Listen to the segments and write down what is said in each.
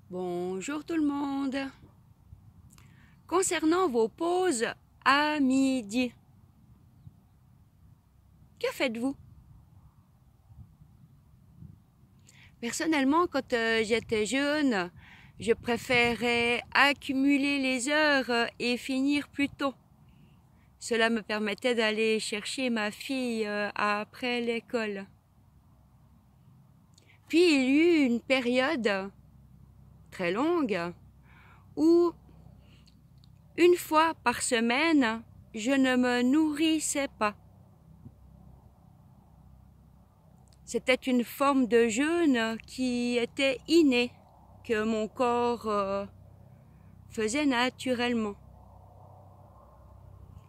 Bonjour tout le monde. Concernant vos pauses à midi, que faites-vous? Personnellement, quand j'étais jeune, je préférais accumuler les heures et finir plus tôt. Cela me permettait d'aller chercher ma fille après l'école. Puis il y eut une période très longue où une fois par semaine, je ne me nourrissais pas. C'était une forme de jeûne qui était innée, que mon corps faisait naturellement.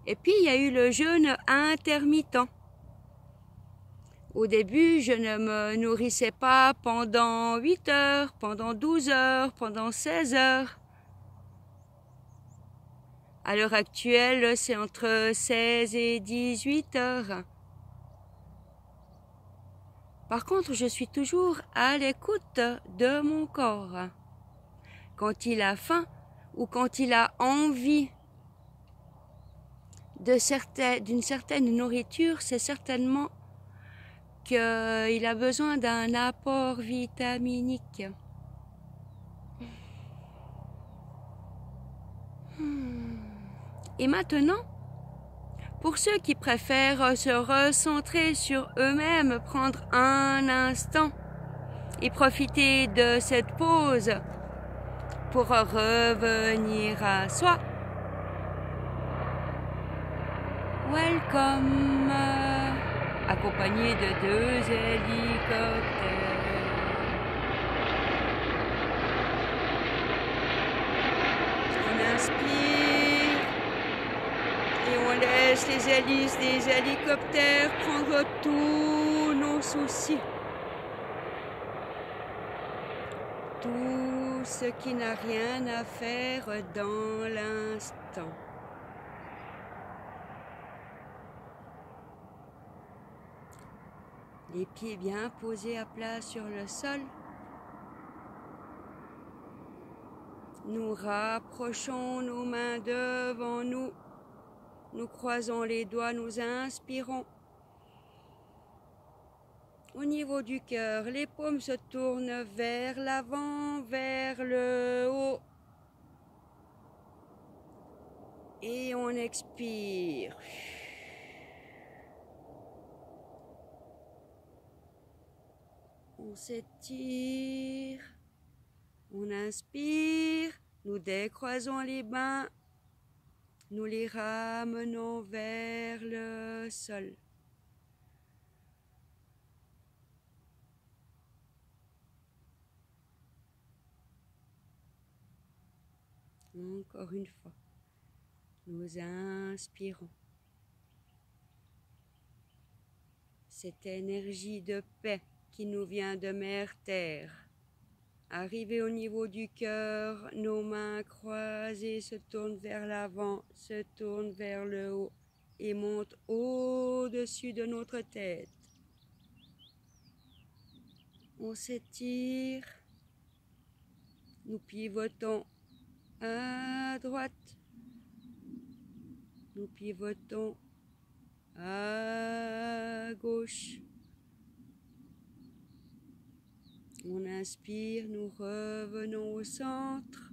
Et puis il y a eu le jeûne intermittent. Au début, je ne me nourrissais pas pendant 8 heures, pendant 12 heures, pendant 16 heures. À l'heure actuelle, c'est entre 16 et 18 heures. Par contre, je suis toujours à l'écoute de mon corps. Quand il a faim ou quand il a envie d'une certaine nourriture, c'est certainement qu'il a besoin d'un apport vitaminique. Et maintenant, pour ceux qui préfèrent se recentrer sur eux-mêmes, prendre un instant et profiter de cette pause pour revenir à soi. Welcome, accompagné de 2 hélicoptères. On inspire et on laisse les hélices des hélicoptères prendre tous nos soucis. Tout ce qui n'a rien à faire dans l'instant. Les pieds bien posés à plat sur le sol. Nous rapprochons nos mains devant nous. Nous croisons les doigts, nous inspirons. Au niveau du cœur, les paumes se tournent vers l'avant, vers le haut. Et on expire. On s'étire. On inspire. Nous décroisons les mains. Nous les ramenons vers le sol. Encore une fois, nous inspirons. Cette énergie de paix qui nous vient de Mère Terre. Arrivé au niveau du cœur, nos mains croisées se tournent vers l'avant, se tournent vers le haut et montent au-dessus de notre tête. On s'étire, nous pivotons à droite, nous pivotons à gauche. On inspire, nous revenons au centre.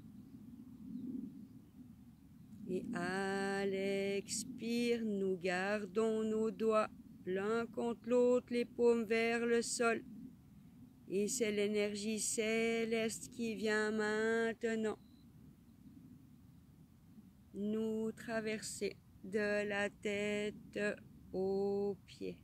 Et à l'expire, nous gardons nos doigts l'un contre l'autre, les paumes vers le sol. Et c'est l'énergie céleste qui vient maintenant nous traverser de la tête aux pieds.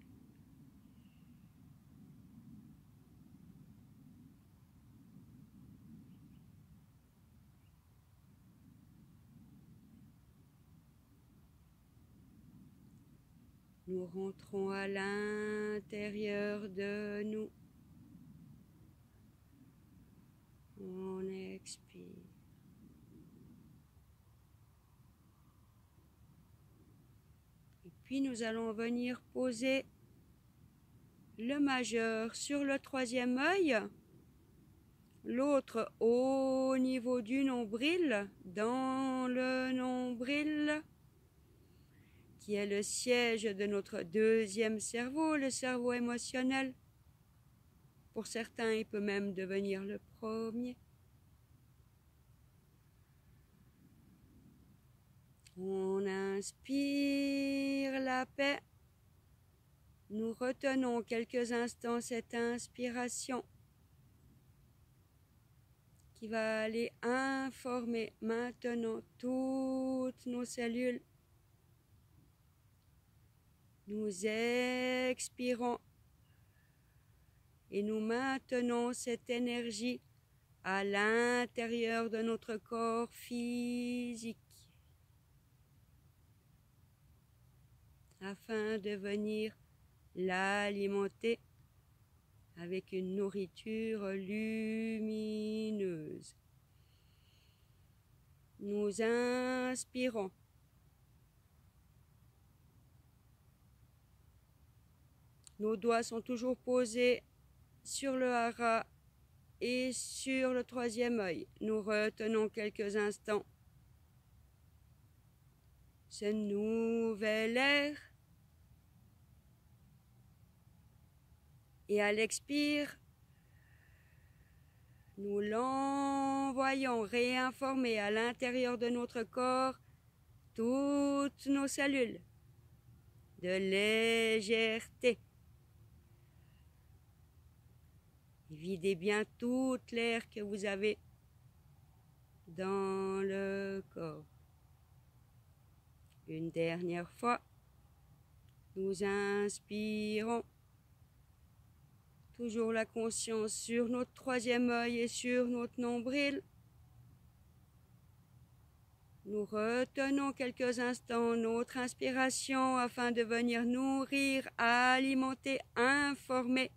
Nous rentrons à l'intérieur de nous. On expire. Et puis nous allons venir poser le majeur sur le 3e œil l'autre au niveau du nombril, dans le nombril, qui est le siège de notre deuxième cerveau, le cerveau émotionnel. Pour certains, il peut même devenir le premier. On inspire la paix. Nous retenons quelques instants cette inspiration qui va aller informer maintenant toutes nos cellules. Nous expirons et nous maintenons cette énergie à l'intérieur de notre corps physique afin de venir l'alimenter avec une nourriture lumineuse. Nous inspirons. Nos doigts sont toujours posés sur le hara et sur le troisième œil. Nous retenons quelques instants ce nouvel air. Et à l'expire, nous l'envoyons réinformer à l'intérieur de notre corps toutes nos cellules de légèreté. Videz bien toute l'air que vous avez dans le corps. Une dernière fois, nous inspirons. Toujours la conscience sur notre troisième œil et sur notre nombril. Nous retenons quelques instants notre inspiration afin de venir nourrir, alimenter, informer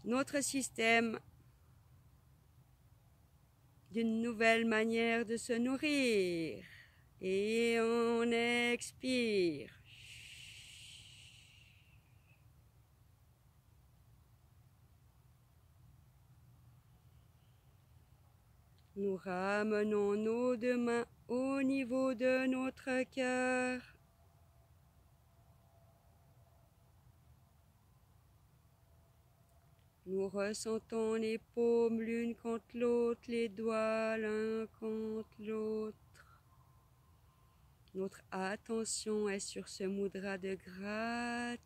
notre système d'une nouvelle manière de se nourrir. Et on expire. Nous ramenons nos deux mains au niveau de notre cœur. Nous ressentons les paumes l'une contre l'autre, les doigts l'un contre l'autre. Notre attention est sur ce mudra de gratitude.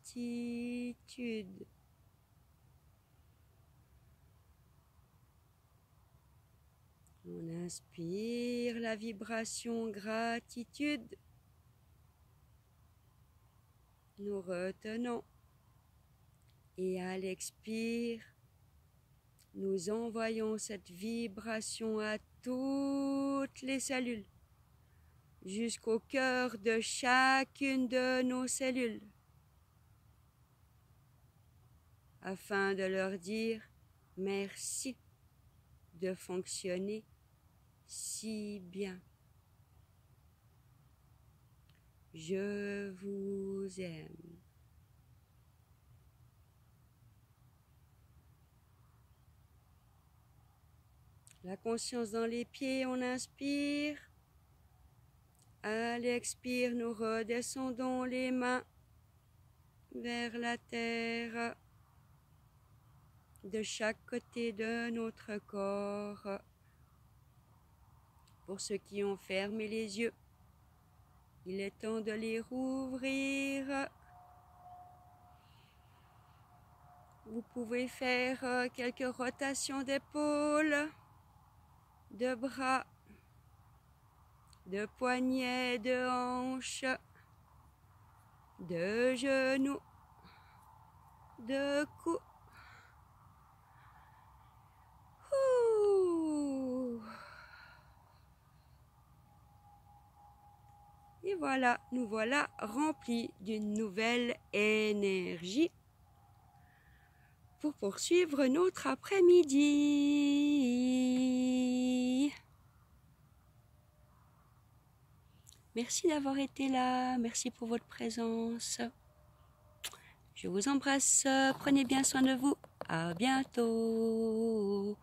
On inspire la vibration gratitude. Nous retenons. Et à l'expire, nous envoyons cette vibration à toutes les cellules, jusqu'au cœur de chacune de nos cellules, afin de leur dire merci de fonctionner si bien. Je vous aime. La conscience dans les pieds, on inspire. À l'expire, nous redescendons les mains vers la terre de chaque côté de notre corps. Pour ceux qui ont fermé les yeux, il est temps de les rouvrir. Vous pouvez faire quelques rotations d'épaules, de bras, de poignets, de hanches, de genoux, de cou. Et voilà, nous voilà remplis d'une nouvelle énergie pour poursuivre notre après-midi. Merci d'avoir été là, merci pour votre présence. Je vous embrasse, prenez bien soin de vous. À bientôt.